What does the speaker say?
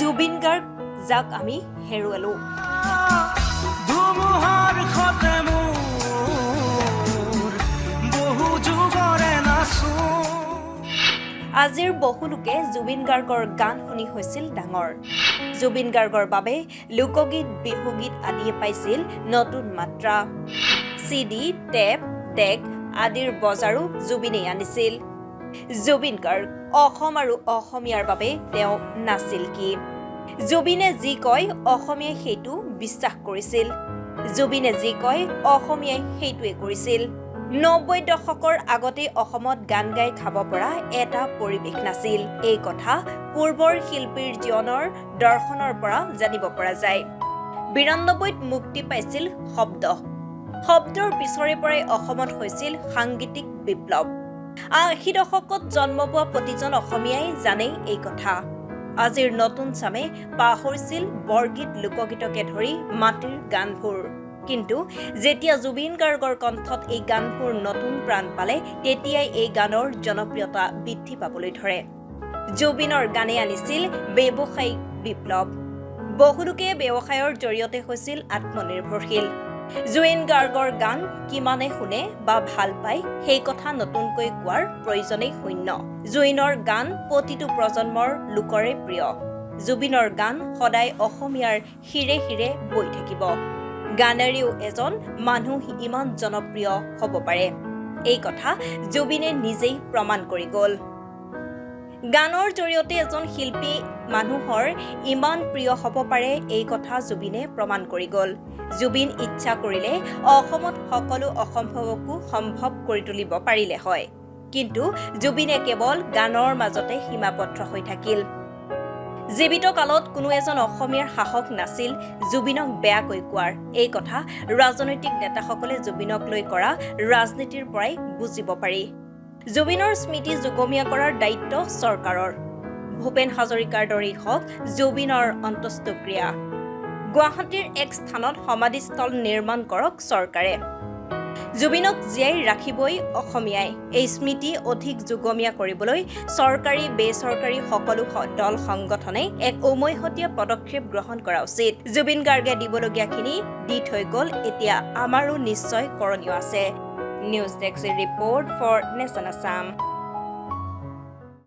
জুবিন গাৰ্গ যাক আমি হেৰুৱালো। আজিৰ বহু লোকে জুবিন গাৰ্গৰ গান শুনি হৈছিল ডাঙৰ। জুবিন গাৰ্গৰ বাবে লোকগীত বিহুগীত আদিয়ে পাইছিল নতুন মাত্ৰা। CD, টেপ, ডেক আদিৰ বজাৰো জুবিনেই আনিছিল। জুবিন গাৰ্গ অসম আৰু অসমীয়াৰ বাবে তেওঁ নাছিল কি? জুবিনে যি কয় অসমীয়াই সেইটো বিশ্বাস কৰিছিল। জুবিনে যি কয় অসমীয়াই সেইটোৱে কৰিছিল। ৯০ দশকৰ আগতে অসমত গান গাই খাব পৰা এটা পৰিৱেশ নাছিল। এই কথা পূৰ্বৰ শিল্পীৰ জীৱনৰ দৰ্শনৰ পৰা জানিব পৰা যায়। ৯২ত মুক্তি পাইছিল শব্দ। শব্দৰ পিছৰে পৰাই অসমত হৈছিল সাংগীতিক বিপ্লৱ। ৮০ দশকত জন্ম পোৱা প্ৰতিজন অসমীয়াই জানে এই কথা। আজিৰ নতুন চামে পাহৰিছিল বৰগীত লোকগীতকে ধৰি মাটিৰ গানবোৰ। কিন্তু যেতিয়া জুবিন গাৰ্গৰ কণ্ঠত এই গানবোৰ নতুন প্ৰাণ পালে তেতিয়াই এই গানৰ জনপ্ৰিয়তা বৃদ্ধি পাবলৈ ধৰে। জুবিনৰ গানে আনিছিল ব্যৱসায়িক বিপ্লৱ। বহুলোকে ব্যৱসায়ৰ জৰিয়তে হৈছিল আত্মনিৰ্ভৰশীল। জুবিন গাৰ্গৰ গান কিমানে শুনে বা ভাল পায় সেই কথা নতুনকৈ কোৱাৰ প্ৰয়োজনেই শূন্য। জুবিনৰ গান প্ৰতিটো প্ৰজন্মৰ লোকৰে প্ৰিয়। জুবিনৰ গান সদায় অসমীয়াৰ শিৰে শিৰে বৈ থাকিব। গানেৰেও এজন মানুহ ইমান জনপ্ৰিয় হ'ব পাৰে, এই কথা জুবিনে নিজেই প্ৰমাণ কৰি গ'ল। গানৰ জৰিয়তে এজন শিল্পী মানুহৰ ইমান প্ৰিয় হ'ব পাৰে এই কথা জুবিনে প্ৰমাণ কৰি গ'ল। জুবিন ইচ্ছা কৰিলে অসমত সকলো অসম্ভৱকো সম্ভৱ কৰি তুলিব পাৰিলে হয়। কিন্তু জুবিনে কেৱল গানৰ মাজতে সীমাবদ্ধ হৈ থাকিল। জীৱিত কালত কোনো এজন অসমীয়াৰ সাহস নাছিল জুবিনক বেয়াকৈ কোৱাৰ। এই কথা ৰাজনৈতিক নেতাসকলে জুবিনক লৈ কৰা ৰাজনীতিৰ পৰাই বুজিব পাৰি। জুবিনৰ স্মৃতি যুগমীয়া কৰাৰ দায়িত্ব চৰকাৰৰ। ভূপেন হাজৰিকাৰ দৰেই হওক জুবিনৰ অন্ত্যেষ্টিক্ৰিয়া। গুৱাহাটীৰ এক স্থানত সমাধিস্থল নিৰ্মাণ কৰক চৰকাৰে। জুবিনক জীয়াই ৰাখিবই অসমীয়াই। এই স্মৃতি অধিক যুগমীয়া কৰিবলৈ চৰকাৰী বেচৰকাৰী সকলো দল সংগঠনে এক উমৈহতীয়া পদক্ষেপ গ্ৰহণ কৰা উচিত। জুবিন গাৰ্গে দিবলগীয়াখিনি দি থৈ গ'ল, এতিয়া আমাৰো নিশ্চয় কৰণীয় আছে। News desk report for nation Assam.